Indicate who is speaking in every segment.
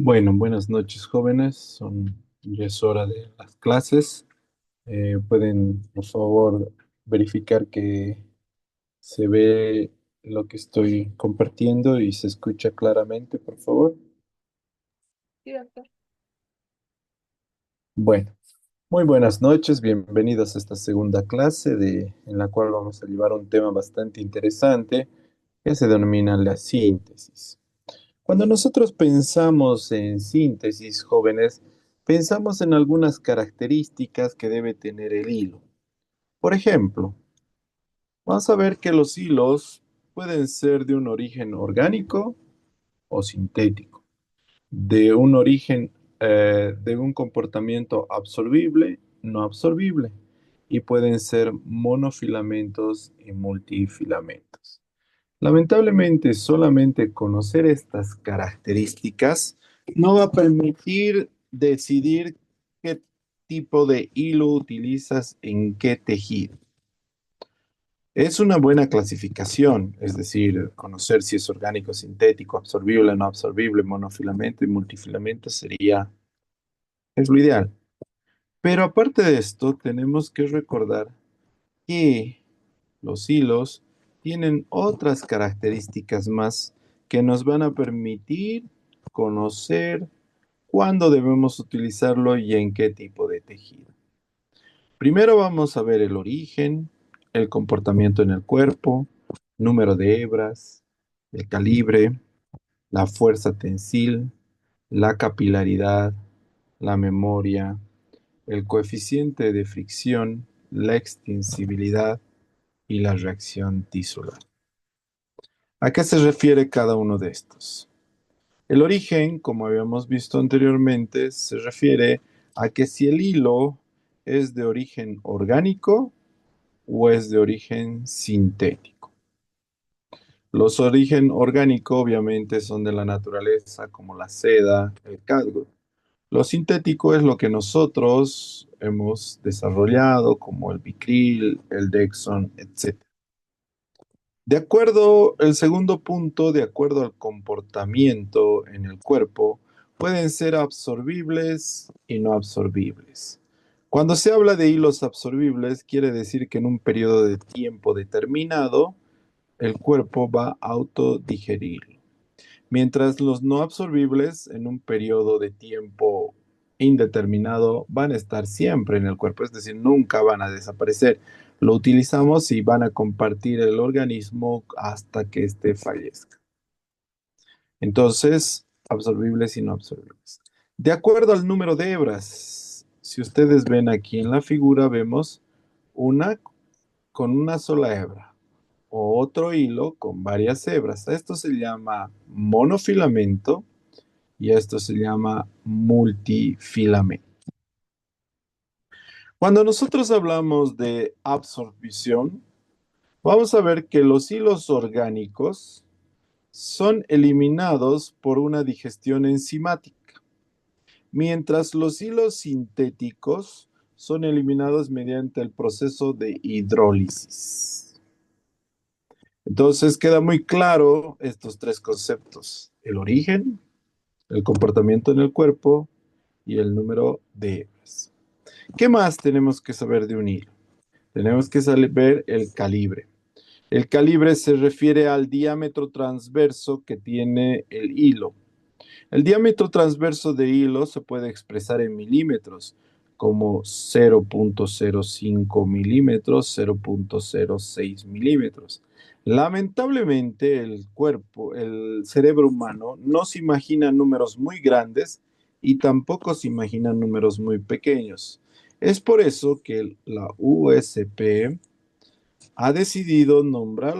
Speaker 1: Bueno, buenas noches, jóvenes. Ya es hora de las clases. ¿Pueden, por favor, verificar que se ve lo que estoy compartiendo y se escucha claramente, por favor?
Speaker 2: Sí, doctor.
Speaker 1: Bueno, muy buenas noches. Bienvenidos a esta segunda clase en la cual vamos a llevar un tema bastante interesante que se denomina la síntesis. Cuando nosotros pensamos en síntesis, jóvenes, pensamos en algunas características que debe tener el hilo. Por ejemplo, vamos a ver que los hilos pueden ser de un origen orgánico o sintético, de un origen, de un comportamiento absorbible, no absorbible, y pueden ser monofilamentos y multifilamentos. Lamentablemente, solamente conocer estas características no va a permitir decidir qué tipo de hilo utilizas en qué tejido. Es una buena clasificación, es decir, conocer si es orgánico, sintético, absorbible, no absorbible, monofilamento y multifilamento es lo ideal. Pero aparte de esto, tenemos que recordar que los hilos tienen otras características más que nos van a permitir conocer cuándo debemos utilizarlo y en qué tipo de tejido. Primero vamos a ver el origen, el comportamiento en el cuerpo, número de hebras, el calibre, la fuerza tensil, la capilaridad, la memoria, el coeficiente de fricción, la extensibilidad y la reacción tisular. ¿A qué se refiere cada uno de estos? El origen, como habíamos visto anteriormente, se refiere a que si el hilo es de origen orgánico o es de origen sintético. Los origen orgánico obviamente son de la naturaleza, como la seda, el cadmo. Lo sintético es lo que nosotros hemos desarrollado, como el bicril, el Dexon, etc. De acuerdo, el segundo punto, de acuerdo al comportamiento en el cuerpo, pueden ser absorbibles y no absorbibles. Cuando se habla de hilos absorbibles, quiere decir que en un periodo de tiempo determinado, el cuerpo va a autodigerir. Mientras los no absorbibles, en un periodo de tiempo indeterminado, van a estar siempre en el cuerpo, es decir, nunca van a desaparecer. Lo utilizamos y van a compartir el organismo hasta que éste fallezca. Entonces, absorbibles y no absorbibles. De acuerdo al número de hebras, si ustedes ven aquí en la figura, vemos una con una sola hebra o otro hilo con varias hebras. Esto se llama monofilamento y esto se llama multifilamento. Cuando nosotros hablamos de absorción, vamos a ver que los hilos orgánicos son eliminados por una digestión enzimática, mientras los hilos sintéticos son eliminados mediante el proceso de hidrólisis. Entonces queda muy claro estos tres conceptos: el origen, el comportamiento en el cuerpo y el número de hebras. ¿Qué más tenemos que saber de un hilo? Tenemos que saber el calibre. El calibre se refiere al diámetro transverso que tiene el hilo. El diámetro transverso de hilo se puede expresar en milímetros, como 0,05 milímetros, 0,06 milímetros. Lamentablemente, el cerebro humano no se imagina números muy grandes y tampoco se imagina números muy pequeños. Es por eso que la USP ha decidido nombrar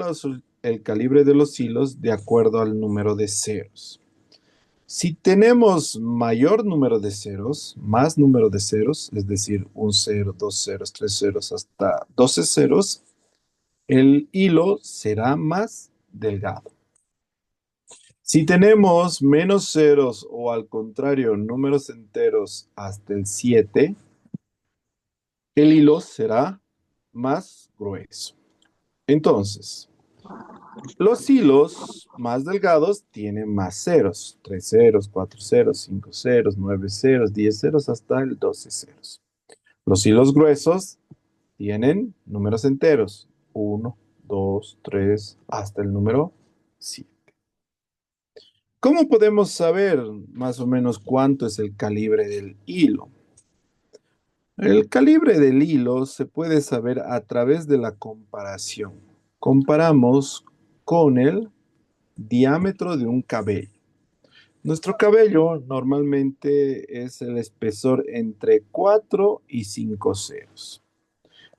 Speaker 1: el calibre de los hilos de acuerdo al número de ceros. Si tenemos mayor número de ceros, más número de ceros, es decir, un cero, dos ceros, tres ceros, hasta 12 ceros, el hilo será más delgado. Si tenemos menos ceros o al contrario, números enteros hasta el 7, el hilo será más grueso. Entonces, Los hilos más delgados tienen más ceros, 3 ceros, 4 ceros, 5 ceros, 9 ceros, 10 ceros, hasta el 12 ceros. Los hilos gruesos tienen números enteros, uno, 2, 3, hasta el número 7. ¿Cómo podemos saber más o menos cuánto es el calibre del hilo? El calibre del hilo se puede saber a través de la comparación. Comparamos con el diámetro de un cabello. Nuestro cabello normalmente es el espesor entre 4 y 5 ceros.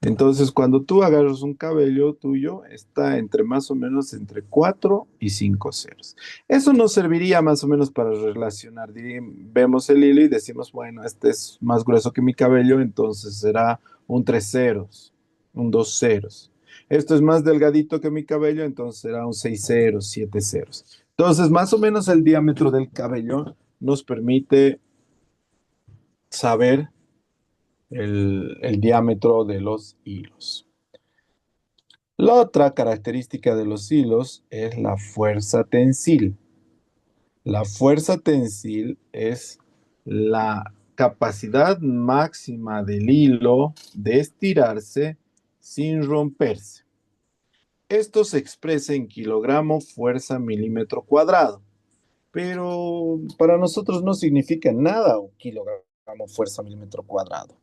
Speaker 1: Entonces, cuando tú agarras un cabello tuyo, está entre más o menos entre 4 y 5 ceros. Eso nos serviría más o menos para relacionar. Vemos el hilo y decimos, bueno, este es más grueso que mi cabello, entonces será un 3 ceros, un 2 ceros. Esto es más delgadito que mi cabello, entonces será un 6 ceros, 7 ceros. Entonces, más o menos el diámetro del cabello nos permite saber el diámetro de los hilos. La otra característica de los hilos es la fuerza tensil. La fuerza tensil es la capacidad máxima del hilo de estirarse sin romperse. Esto se expresa en kilogramo fuerza milímetro cuadrado, pero para nosotros no significa nada un kilogramo fuerza milímetro cuadrado.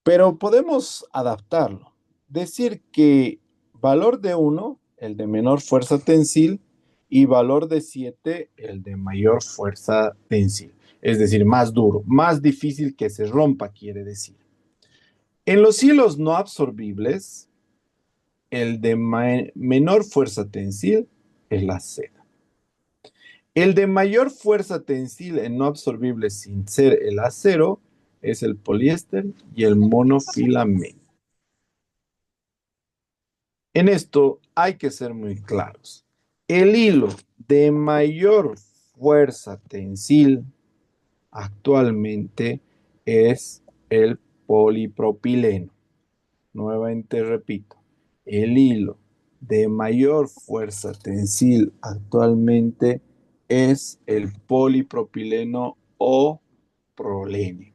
Speaker 1: Pero podemos adaptarlo. Decir que valor de uno, el de menor fuerza tensil, y valor de 7, el de mayor fuerza tensil. Es decir, más duro, más difícil que se rompa, quiere decir. En los hilos no absorbibles, el de menor fuerza tensil es la seda. El de mayor fuerza tensil en no absorbible sin ser el acero es el poliéster y el monofilamento. En esto hay que ser muy claros. El hilo de mayor fuerza tensil actualmente es el polipropileno. Nuevamente repito, el hilo de mayor fuerza tensil actualmente es el polipropileno o prolene.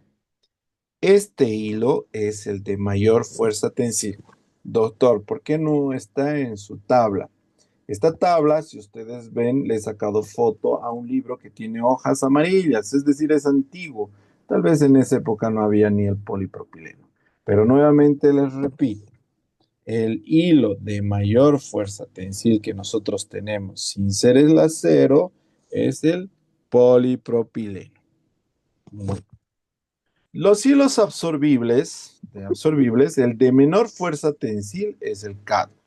Speaker 1: Este hilo es el de mayor fuerza tensil. Doctor, ¿por qué no está en su tabla? Esta tabla, si ustedes ven, le he sacado foto a un libro que tiene hojas amarillas, es decir, es antiguo. Tal vez en esa época no había ni el polipropileno. Pero nuevamente les repito, el hilo de mayor fuerza tensil que nosotros tenemos sin ser el acero es el polipropileno. Bueno, los hilos absorbibles, el de menor fuerza tensil es el cadmio.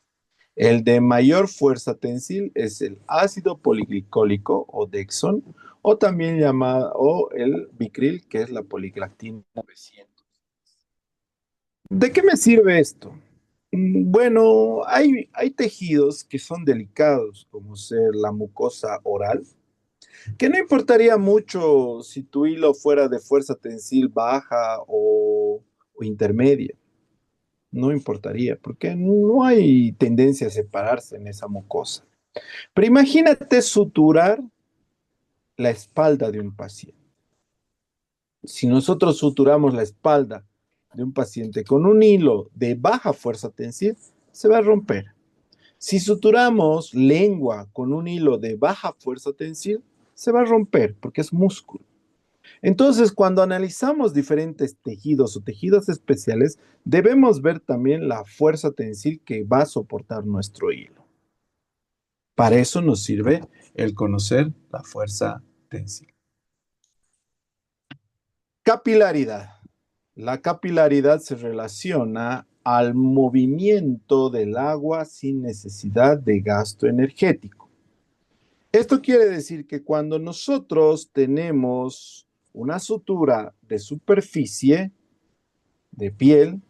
Speaker 1: El de mayor fuerza tensil es el ácido poliglicólico o Dexon, o también llamado o el bicril, que es la poliglactina 900. ¿De qué me sirve esto? Bueno, hay tejidos que son delicados, como ser la mucosa oral, que no importaría mucho si tu hilo fuera de fuerza tensil baja o intermedia. No importaría, porque no hay tendencia a separarse en esa mucosa. Pero imagínate suturar la espalda de un paciente. Si nosotros suturamos la espalda de un paciente con un hilo de baja fuerza tensil, se va a romper. Si suturamos lengua con un hilo de baja fuerza tensil, se va a romper porque es músculo. Entonces, cuando analizamos diferentes tejidos o tejidos especiales, debemos ver también la fuerza tensil que va a soportar nuestro hilo. Para eso nos sirve el conocer la fuerza tensil. Capilaridad. La capilaridad se relaciona al movimiento del agua sin necesidad de gasto energético. Esto quiere decir que cuando nosotros tenemos una sutura de superficie, de piel,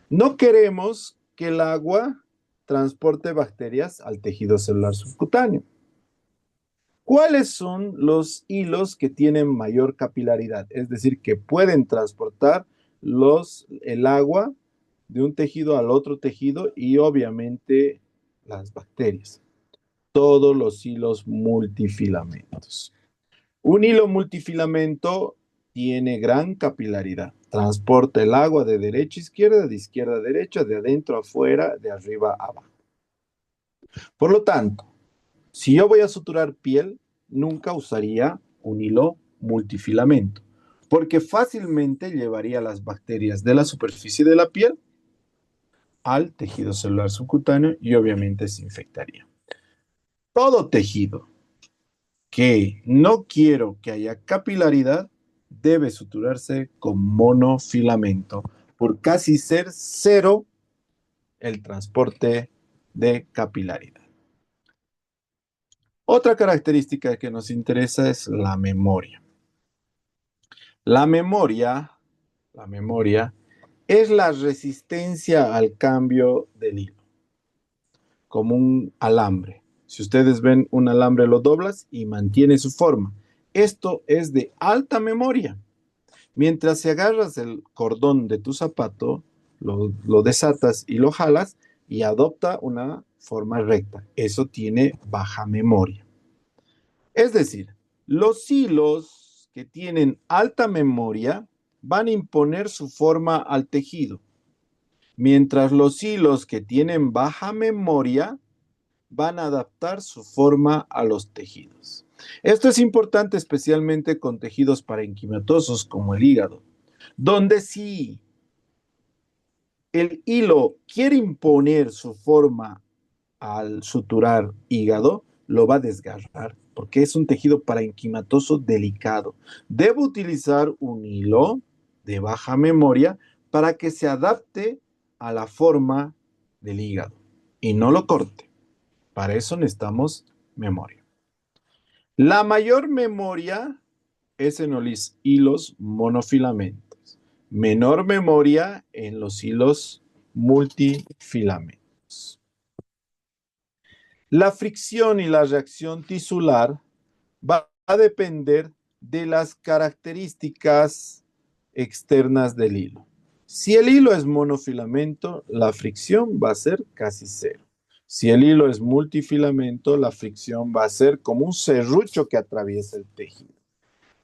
Speaker 1: no queremos que el agua transporte bacterias al tejido celular subcutáneo. ¿Cuáles son los hilos que tienen mayor capilaridad? Es decir, que pueden transportar el agua de un tejido al otro tejido y obviamente las bacterias. Todos los hilos multifilamentos. Un hilo multifilamento tiene gran capilaridad. Transporta el agua de derecha a izquierda a derecha, de adentro a afuera, de arriba a abajo. Por lo tanto, si yo voy a suturar piel, nunca usaría un hilo multifilamento, porque fácilmente llevaría las bacterias de la superficie de la piel al tejido celular subcutáneo y obviamente se infectaría. Todo tejido que no quiero que haya capilaridad debe suturarse con monofilamento por casi ser cero el transporte de capilaridad. Otra característica que nos interesa es la memoria. La memoria, la memoria es la resistencia al cambio del hilo, como un alambre. Si ustedes ven un alambre, lo doblas y mantiene su forma. Esto es de alta memoria. Mientras si agarras el cordón de tu zapato, lo desatas y lo jalas y adopta una forma recta. Eso tiene baja memoria. Es decir, los hilos que tienen alta memoria van a imponer su forma al tejido, mientras los hilos que tienen baja memoria van a adaptar su forma a los tejidos. Esto es importante especialmente con tejidos parenquimatosos como el hígado, donde si el hilo quiere imponer su forma al suturar hígado, lo va a desgarrar porque es un tejido parenquimatoso delicado. Debo utilizar un hilo de baja memoria para que se adapte a la forma del hígado y no lo corte. Para eso necesitamos memoria. La mayor memoria es en los hilos monofilamentos. Menor memoria en los hilos multifilamentos. La fricción y la reacción tisular va a depender de las características externas del hilo. Si el hilo es monofilamento, la fricción va a ser casi cero. Si el hilo es multifilamento, la fricción va a ser como un serrucho que atraviesa el tejido.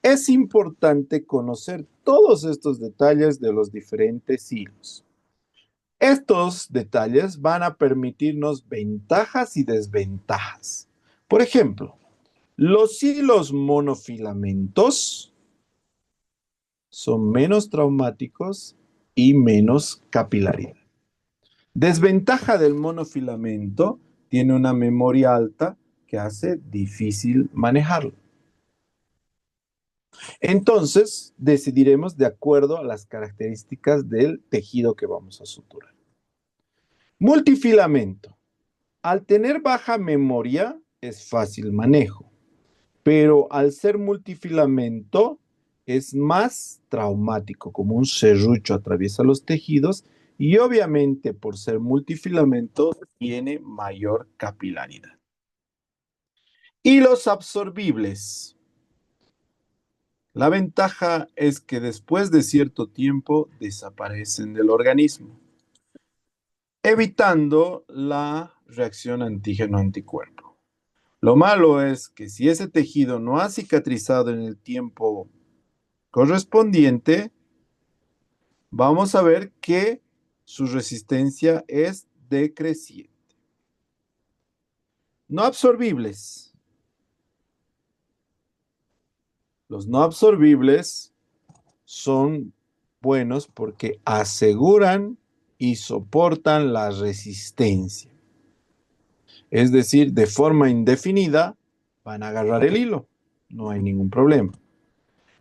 Speaker 1: Es importante conocer todos estos detalles de los diferentes hilos. Estos detalles van a permitirnos ventajas y desventajas. Por ejemplo, los hilos monofilamentos son menos traumáticos y menos capilaridad. Desventaja del monofilamento, tiene una memoria alta que hace difícil manejarlo. Entonces, decidiremos de acuerdo a las características del tejido que vamos a suturar. Multifilamento. Al tener baja memoria, es fácil manejo, pero al ser multifilamento, es más traumático, como un serrucho atraviesa los tejidos y obviamente por ser multifilamento tiene mayor capilaridad. Hilos absorbibles. La ventaja es que después de cierto tiempo desaparecen del organismo, evitando la reacción antígeno-anticuerpo. Lo malo es que si ese tejido no ha cicatrizado en el tiempo correspondiente, vamos a ver que su resistencia es decreciente. No absorbibles. Los no absorbibles son buenos porque aseguran y soportan la resistencia. Es decir, de forma indefinida van a agarrar el hilo. No hay ningún problema.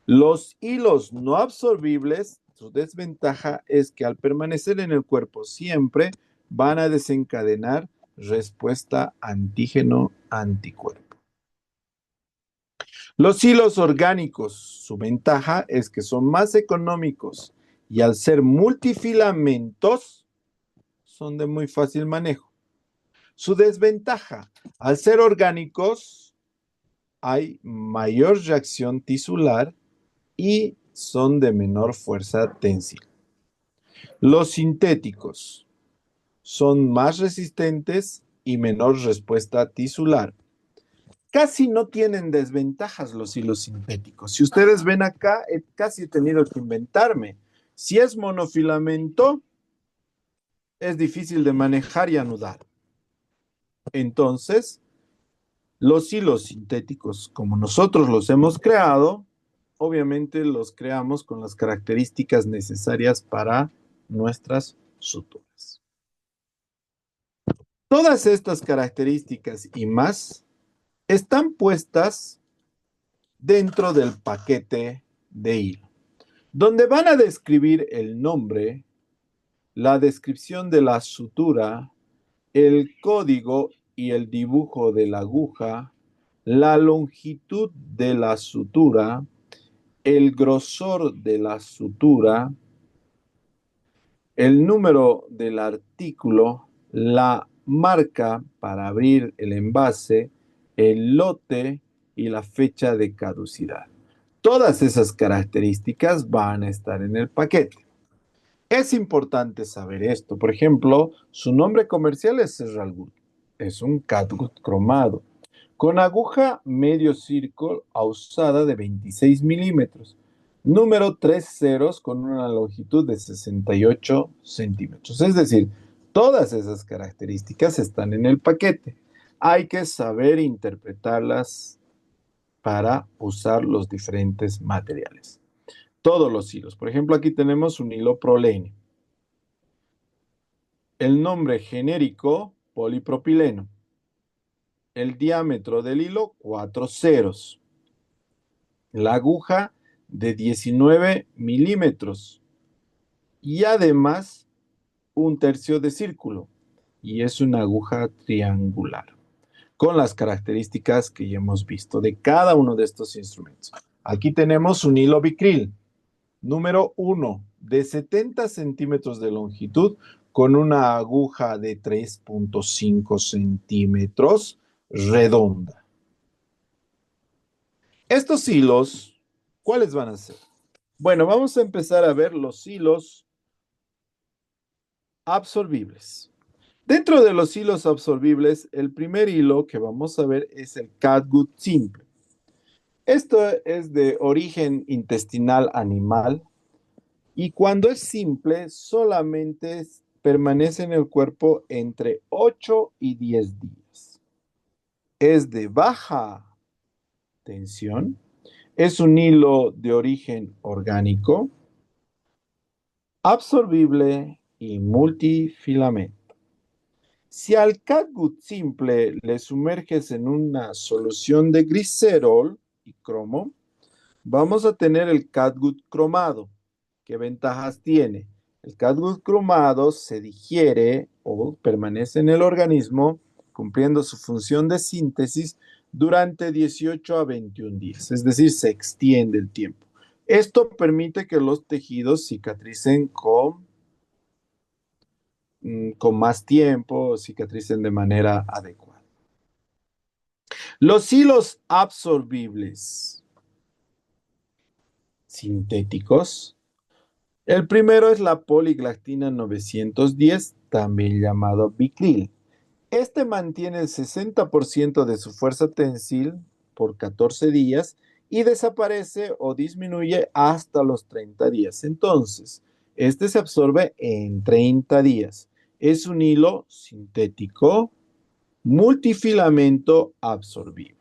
Speaker 1: Los hilos no absorbibles, su desventaja es que al permanecer en el cuerpo siempre van a desencadenar respuesta antígeno-anticuerpo. Los hilos orgánicos, su ventaja es que son más económicos y al ser multifilamentos son de muy fácil manejo. Su desventaja, al ser orgánicos hay mayor reacción tisular y son de menor fuerza tensil. Los sintéticos son más resistentes y menor respuesta tisular. Casi no tienen desventajas los hilos sintéticos. Si ustedes ven acá, casi he tenido que inventarme. Si es monofilamento, es difícil de manejar y anudar. Entonces, los hilos sintéticos, como nosotros los hemos creado, obviamente los creamos con las características necesarias para nuestras suturas. Todas estas características y más están puestas dentro del paquete de hilo, donde van a describir el nombre, la descripción de la sutura, el código y el dibujo de la aguja, la longitud de la sutura, el grosor de la sutura, el número del artículo, la marca para abrir el envase, el lote y la fecha de caducidad. Todas esas características van a estar en el paquete. Es importante saber esto. Por ejemplo, su nombre comercial es Serralgut. Es un catgut cromado con aguja medio círculo ausada de 26 milímetros. Número 3 ceros con una longitud de 68 centímetros. Es decir, todas esas características están en el paquete. Hay que saber interpretarlas para usar los diferentes materiales. Todos los hilos. Por ejemplo, aquí tenemos un hilo prolene. El nombre genérico, polipropileno. El diámetro del hilo, 4 ceros. La aguja de 19 milímetros. Y además, un tercio de círculo. Y es una aguja triangular. Con las características que ya hemos visto de cada uno de estos instrumentos. Aquí tenemos un hilo bicril. Número 1, de 70 centímetros de longitud con una aguja de 3.5 centímetros redonda. Estos hilos, ¿cuáles van a ser? Bueno, vamos a empezar a ver los hilos absorbibles. Dentro de los hilos absorbibles, el primer hilo que vamos a ver es el catgut simple. Esto es de origen intestinal animal. Y cuando es simple, solamente permanece en el cuerpo entre 8 y 10 días. Es de baja tensión, es un hilo de origen orgánico, absorbible y multifilamento. Si al catgut simple le sumerges en una solución de glicerol y cromo, vamos a tener el catgut cromado. ¿Qué ventajas tiene? El catgut cromado se digiere o permanece en el organismo cumpliendo su función de síntesis durante 18 a 21 días, es decir, se extiende el tiempo. Esto permite que los tejidos cicatricen con más tiempo, cicatricen de manera adecuada. Los hilos absorbibles sintéticos. El primero es la poliglactina 910, también llamado Bicril. Este mantiene el 60% de su fuerza tensil por 14 días y desaparece o disminuye hasta los 30 días. Entonces, este se absorbe en 30 días. Es un hilo sintético multifilamento absorbible.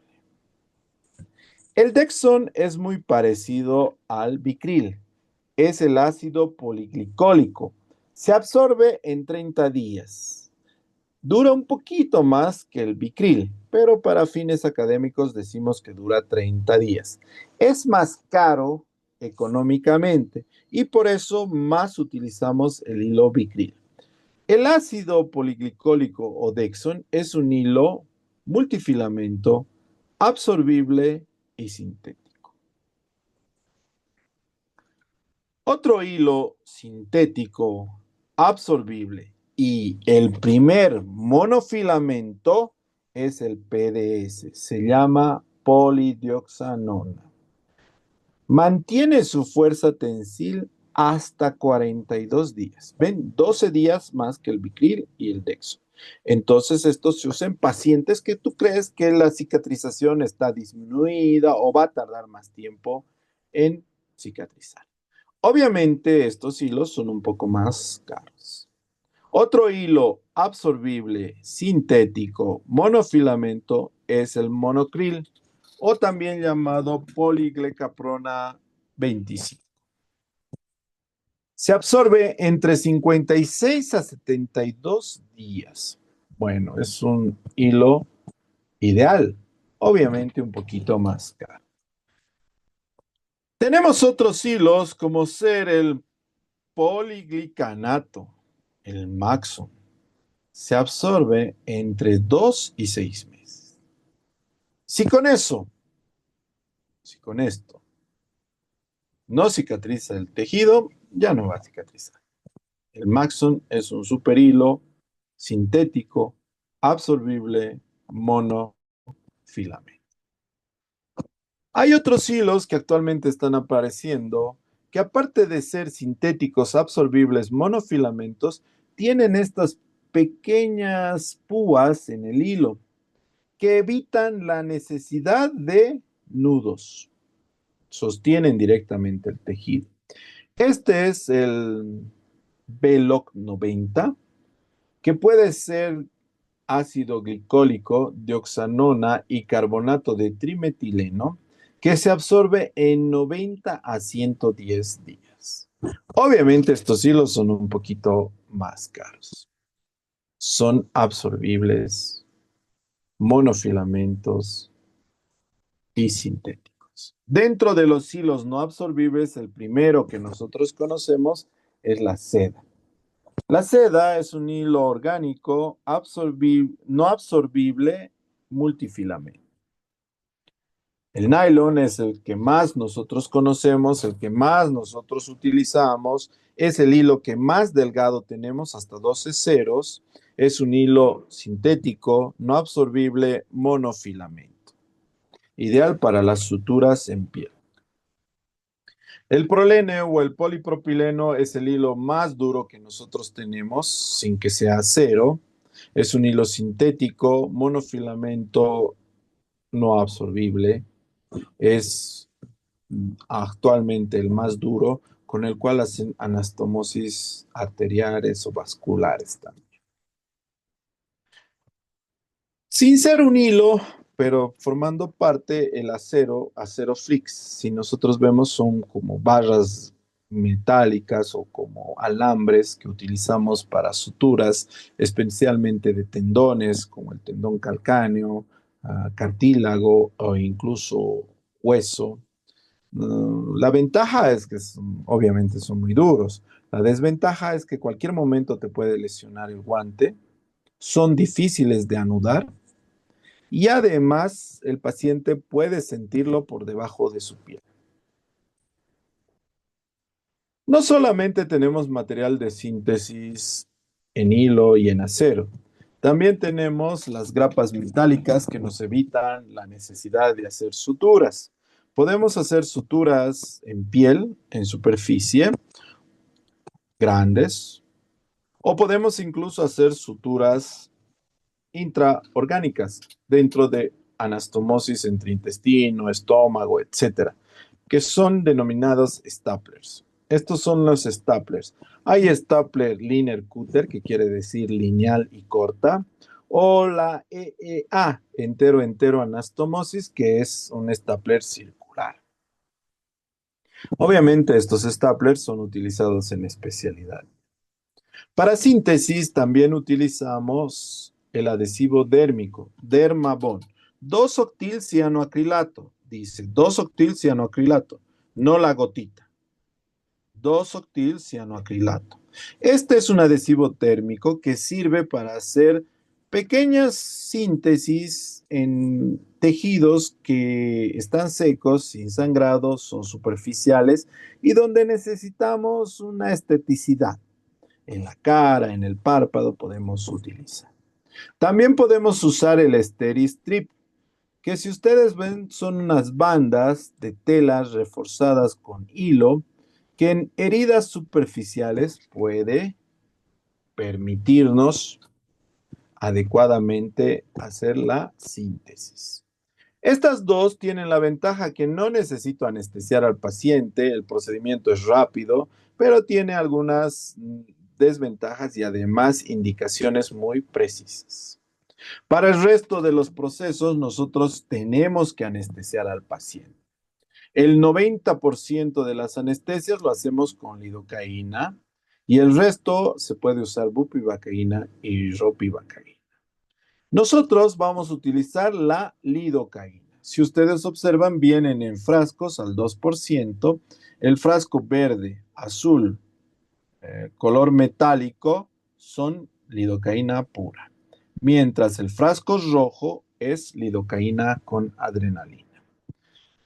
Speaker 1: El Dexon es muy parecido al Bicril. Es el ácido poliglicólico. Se absorbe en 30 días. Dura un poquito más que el Bicril, pero para fines académicos decimos que dura 30 días. Es más caro económicamente y por eso más utilizamos el hilo Bicril. El ácido poliglicólico o Dexon es un hilo multifilamento, absorbible y sintético. Otro hilo sintético, absorbible y el primer monofilamento es el PDS. Se llama polidioxanona. Mantiene su fuerza tensil hasta 42 días. ¿Ven? 12 días más que el Bicril y el Dexo. Entonces, esto se usa en pacientes que tú crees que la cicatrización está disminuida o va a tardar más tiempo en cicatrizar. Obviamente, estos hilos son un poco más caros. Otro hilo absorbible sintético monofilamento es el monocril o también llamado poliglecaprona 25. Se absorbe entre 56 a 72 días. Bueno, es un hilo ideal, obviamente un poquito más caro. Tenemos otros hilos como ser el poliglicanato, el Maxon. Se absorbe entre 2 y 6 meses. Si con eso, si con esto no cicatriza el tejido, ya no va a cicatrizar. El Maxon es un superhilo sintético, absorbible, monofilamento. Hay otros hilos que actualmente están apareciendo que aparte de ser sintéticos, absorbibles, monofilamentos, tienen estas pequeñas púas en el hilo que evitan la necesidad de nudos, sostienen directamente el tejido. Este es el Veloc 90, que puede ser ácido glicólico, dioxanona y carbonato de trimetileno, que se absorbe en 90 a 110 días. Obviamente estos hilos son un poquito más caros. Son absorbibles, monofilamentos y sintéticos. Dentro de los hilos no absorbibles, el primero que nosotros conocemos es la seda. La seda es un hilo orgánico no absorbible multifilamento. El nylon es el que más nosotros conocemos, el que más nosotros utilizamos, es el hilo que más delgado tenemos, hasta 12 ceros, es un hilo sintético, no absorbible, monofilamento, ideal para las suturas en piel. El prolene o el polipropileno es el hilo más duro que nosotros tenemos, sin que sea acero. Es un hilo sintético, monofilamento, no absorbible. Es actualmente el más duro, con el cual hacen anastomosis arteriales o vasculares también. Sin ser un hilo, pero formando parte el acero, acero flix. Si nosotros vemos son como barras metálicas o como alambres que utilizamos para suturas, especialmente de tendones, como el tendón calcáneo, cartílago o incluso hueso. La ventaja es que obviamente son muy duros. La desventaja es que cualquier momento te puede lesionar el guante. Son difíciles de anudar y además el paciente puede sentirlo por debajo de su piel. No solamente tenemos material de síntesis en hilo y en acero, también tenemos las grapas metálicas que nos evitan la necesidad de hacer suturas. Podemos hacer suturas en piel, en superficie, grandes, o podemos incluso hacer suturas intraorgánicas dentro de anastomosis entre intestino, estómago, etcétera, que son denominados staplers. Estos son los staplers. Hay stapler linear cutter, que quiere decir lineal y corta, o la EEA, entero anastomosis, que es un stapler circular. Obviamente estos staplers son utilizados en especialidad. Para síntesis también utilizamos el adhesivo dérmico, Dermabond, 2-octil-cianoacrilato, dice 2-octil-cianoacrilato, no la gotita, 2-octil-cianoacrilato. Este es un adhesivo térmico que sirve para hacer pequeñas síntesis en tejidos que están secos, sin sangrado, son superficiales y donde necesitamos una esteticidad en la cara, en el párpado, podemos utilizar. También podemos usar el Steri-Strip, que si ustedes ven son unas bandas de telas reforzadas con hilo que en heridas superficiales puede permitirnos adecuadamente hacer la síntesis. Estas dos tienen la ventaja que no necesito anestesiar al paciente, el procedimiento es rápido, pero tiene algunas desventajas y además indicaciones muy precisas. Para el resto de los procesos, nosotros tenemos que anestesiar al paciente. El 90% de las anestesias lo hacemos con lidocaína y el resto se puede usar bupivacaína y ropivacaína. Nosotros vamos a utilizar la lidocaína. Si ustedes observan, vienen en frascos al 2%. El frasco verde, azul, color metálico son lidocaína pura, mientras el frasco rojo es lidocaína con adrenalina.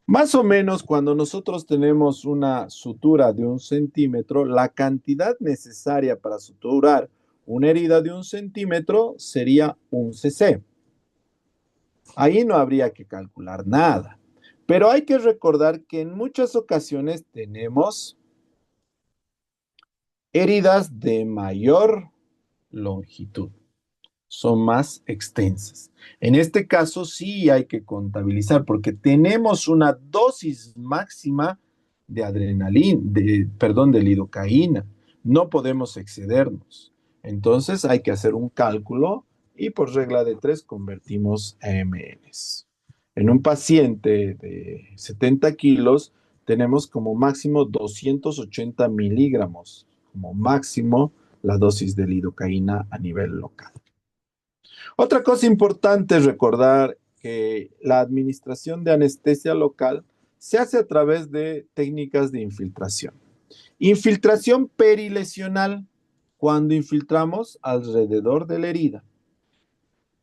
Speaker 1: Más o menos cuando nosotros tenemos una sutura de 1 centímetro, la cantidad necesaria para suturar una herida de 1 centímetro sería 1 cc. Ahí no habría que calcular nada. Pero hay que recordar que en muchas ocasiones tenemos heridas de mayor longitud, son más extensas. En este caso sí hay que contabilizar porque tenemos una dosis máxima de adrenalina, perdón, de lidocaína. No podemos excedernos. Entonces hay que hacer un cálculo y por regla de 3 convertimos a mLs. En un paciente de 70 kilos tenemos como máximo 280 miligramos, como máximo la dosis de lidocaína a nivel local. Otra cosa importante es recordar que la administración de anestesia local se hace a través de técnicas de infiltración. Infiltración perilesional, cuando infiltramos alrededor de la herida.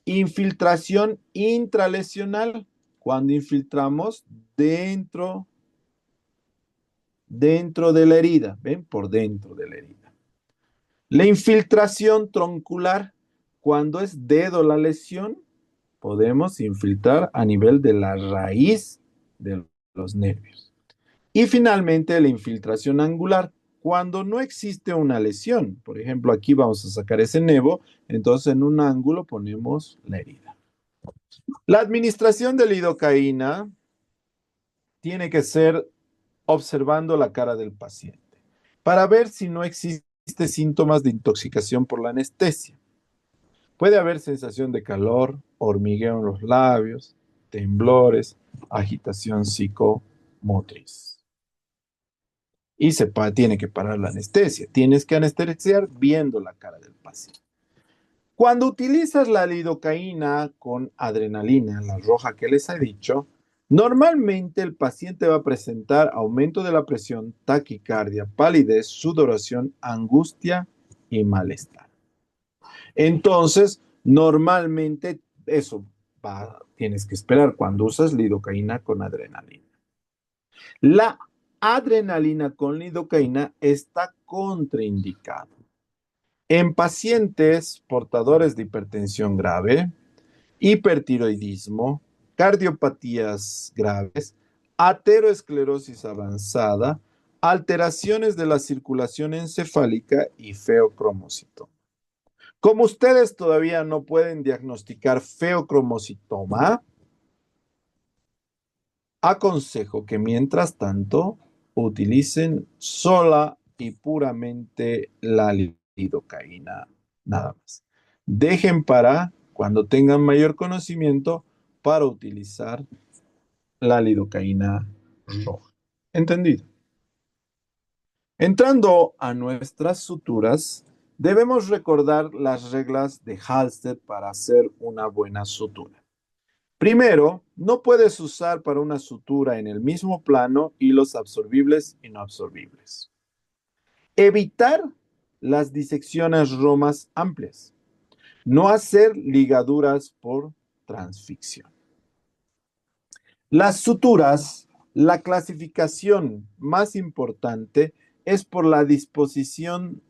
Speaker 1: Infiltración intralesional, cuando infiltramos dentro de la herida, ¿ven? Por dentro de la herida. La infiltración troncular, cuando es dedo la lesión, podemos infiltrar a nivel de la raíz de los nervios. Y finalmente la infiltración angular, cuando no existe una lesión. Por ejemplo, aquí vamos a sacar ese nevo, entonces en un ángulo ponemos la herida. La administración de lidocaína tiene que ser observando la cara del paciente para ver si no existe síntomas de intoxicación por la anestesia. Puede haber sensación de calor, hormigueo en los labios, temblores, agitación psicomotriz. Y tiene que parar la anestesia. Tienes que anestesiar viendo la cara del paciente. Cuando utilizas la lidocaína con adrenalina, la roja que les he dicho, normalmente el paciente va a presentar aumento de la presión, taquicardia, palidez, sudoración, angustia y malestar. Entonces, normalmente eso tienes que esperar cuando usas lidocaína con adrenalina. La adrenalina con lidocaína está contraindicada en pacientes portadores de hipertensión grave, hipertiroidismo, cardiopatías graves, ateroesclerosis avanzada, alteraciones de la circulación encefálica y feocromocitoma. Como ustedes todavía no pueden diagnosticar feocromocitoma, aconsejo que mientras tanto utilicen sola y puramente la lidocaína, nada más. Dejen para cuando tengan mayor conocimiento para utilizar la lidocaína roja. ¿Entendido? Entrando a nuestras suturas, debemos recordar las reglas de Halsted para hacer una buena sutura. Primero, no puedes usar para una sutura en el mismo plano hilos absorbibles y no absorbibles. Evitar las disecciones romas amplias. No hacer ligaduras por transficción. Las suturas, la clasificación más importante es por la disposición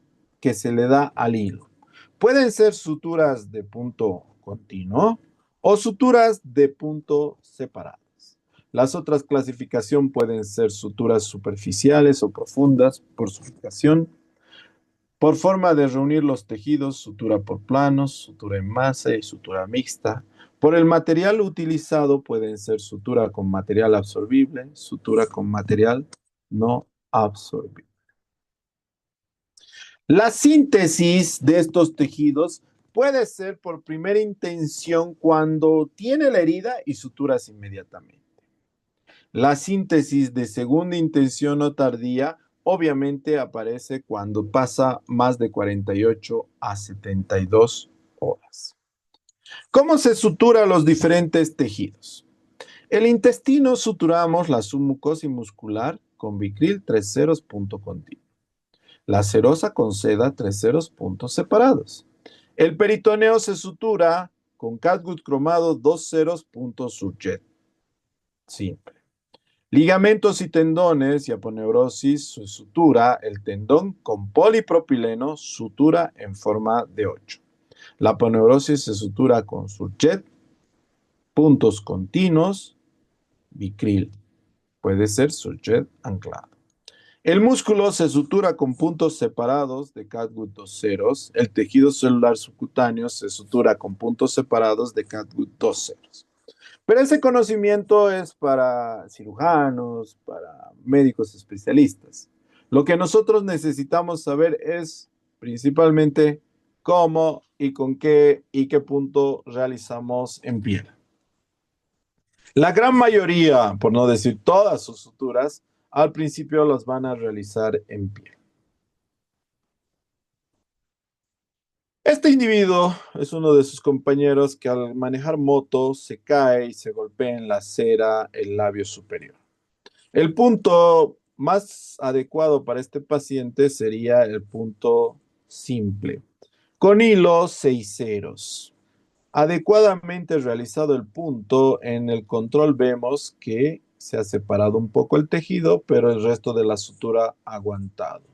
Speaker 1: que se le da al hilo. Pueden ser suturas de punto continuo o suturas de punto separadas. Las otras clasificaciones pueden ser suturas superficiales o profundas por su ubicación. Por forma de reunir los tejidos, sutura por planos, sutura en masa y sutura mixta. Por el material utilizado pueden ser sutura con material absorbible, sutura con material no absorbible. La síntesis de estos tejidos puede ser por primera intención cuando tiene la herida y suturas inmediatamente. La síntesis de segunda intención o tardía obviamente aparece cuando pasa más de 48 a 72 horas. ¿Cómo se sutura los diferentes tejidos? El intestino suturamos la submucosa muscular con Vicryl 3 ceros punto continuo. La serosa con seda 3 ceros puntos separados. El peritoneo se sutura con catgut cromado 2 ceros puntos surjet. Simple. Ligamentos y tendones y aponeurosis sutura el tendón con polipropileno, sutura en forma de 8. La aponeurosis se sutura con surjet, puntos continuos, Vicryl. Puede ser surjet anclado. El músculo se sutura con puntos separados de catgut 2 ceros. El tejido celular subcutáneo se sutura con puntos separados de catgut 2 ceros. Pero ese conocimiento es para cirujanos, para médicos especialistas. Lo que nosotros necesitamos saber es principalmente cómo y con qué y qué punto realizamos en piel. La gran mayoría, por no decir todas sus suturas, al principio las van a realizar en piel. Este individuo es uno de sus compañeros que al manejar moto se cae y se golpea en la cera el labio superior. El punto más adecuado para este paciente sería el punto simple, con hilos 6 ceros. Adecuadamente realizado el punto, en el control vemos que se ha separado un poco el tejido, pero el resto de la sutura ha aguantado.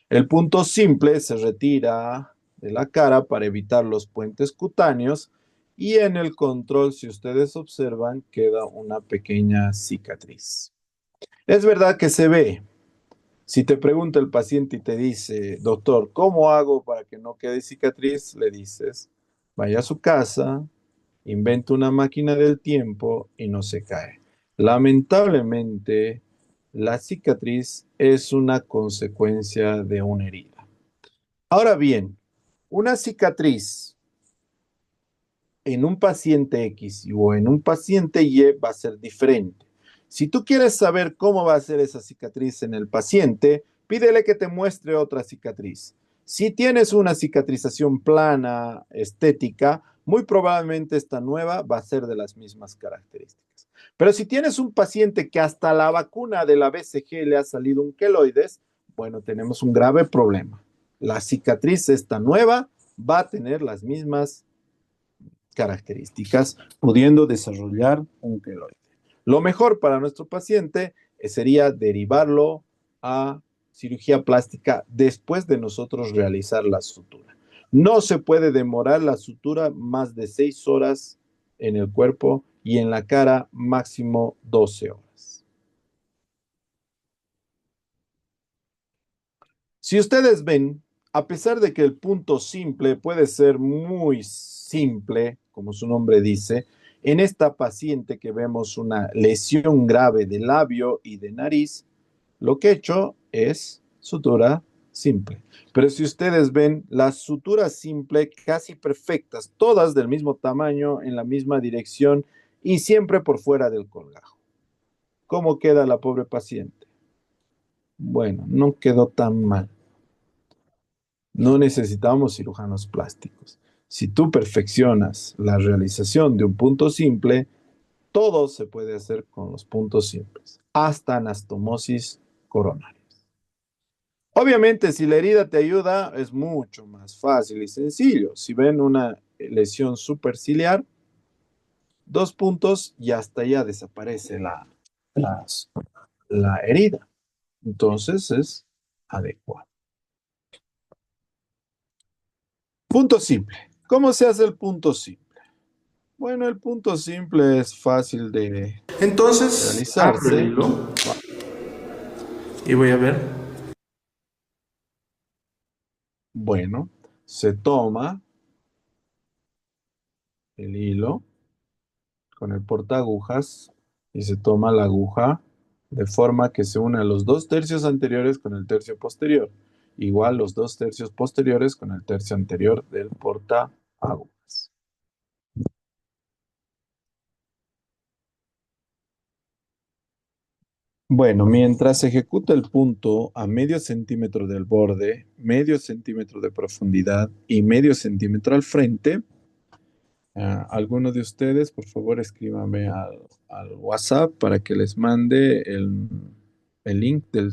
Speaker 1: El punto simple se retira de la cara para evitar los puentes cutáneos y en el control, si ustedes observan, queda una pequeña cicatriz. Es verdad que se ve. Si te pregunta el paciente y te dice, doctor, ¿cómo hago para que no quede cicatriz? Le dices, vaya a su casa, inventa una máquina del tiempo y no se cae. Lamentablemente, la cicatriz es una consecuencia de una herida. Ahora bien, una cicatriz en un paciente X o en un paciente Y va a ser diferente. Si tú quieres saber cómo va a ser esa cicatriz en el paciente, pídele que te muestre otra cicatriz. Si tienes una cicatrización plana, estética, muy probablemente esta nueva va a ser de las mismas características. Pero si tienes un paciente que hasta la vacuna de la BCG le ha salido un queloides, bueno, tenemos un grave problema. La cicatriz esta nueva va a tener las mismas características, pudiendo desarrollar un queloide. Lo mejor para nuestro paciente sería derivarlo a cirugía plástica después de nosotros realizar la sutura. No se puede demorar la sutura más de 6 horas en el cuerpo y en la cara máximo 12 horas. Si ustedes ven, a pesar de que el punto simple puede ser muy simple, como su nombre dice, en esta paciente que vemos una lesión grave de labio y de nariz, lo que he hecho es sutura simple. Pero si ustedes ven, las suturas simples casi perfectas, todas del mismo tamaño, en la misma dirección y siempre por fuera del colgajo. ¿Cómo queda la pobre paciente? Bueno, no quedó tan mal. No necesitamos cirujanos plásticos. Si tú perfeccionas la realización de un punto simple, todo se puede hacer con los puntos simples, hasta anastomosis coronaria. Obviamente, si la herida te ayuda, es mucho más fácil y sencillo. Si ven una lesión superciliar, 2 puntos y hasta ya desaparece la, la herida. Entonces es adecuado. Punto simple. ¿Cómo se hace el punto simple? Bueno, el punto simple es fácil de
Speaker 3: Entonces, abro el
Speaker 1: realizarse.
Speaker 3: hilo y voy a ver.
Speaker 1: Bueno, se toma el hilo con el portaagujas y se toma la aguja de forma que se una los dos tercios anteriores con el tercio posterior. Igual los dos tercios posteriores con el tercio anterior del portaagujas. Bueno, mientras se ejecuta el punto a medio centímetro del borde, medio centímetro de profundidad y medio centímetro al frente, alguno de ustedes, por favor, escríbame al WhatsApp para que les mande el link de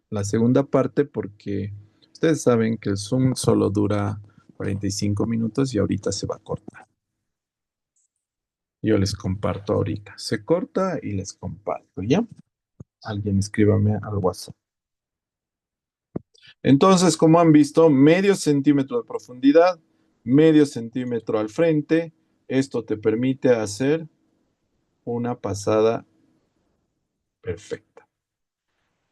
Speaker 1: la segunda parte, porque ustedes saben que el Zoom solo dura 45 minutos y ahorita se va a cortar. Yo les comparto ahorita. Se corta y les comparto, ¿ya? Alguien escríbame al WhatsApp. Entonces, como han visto, medio centímetro de profundidad, medio centímetro al frente. Esto te permite hacer una pasada perfecta.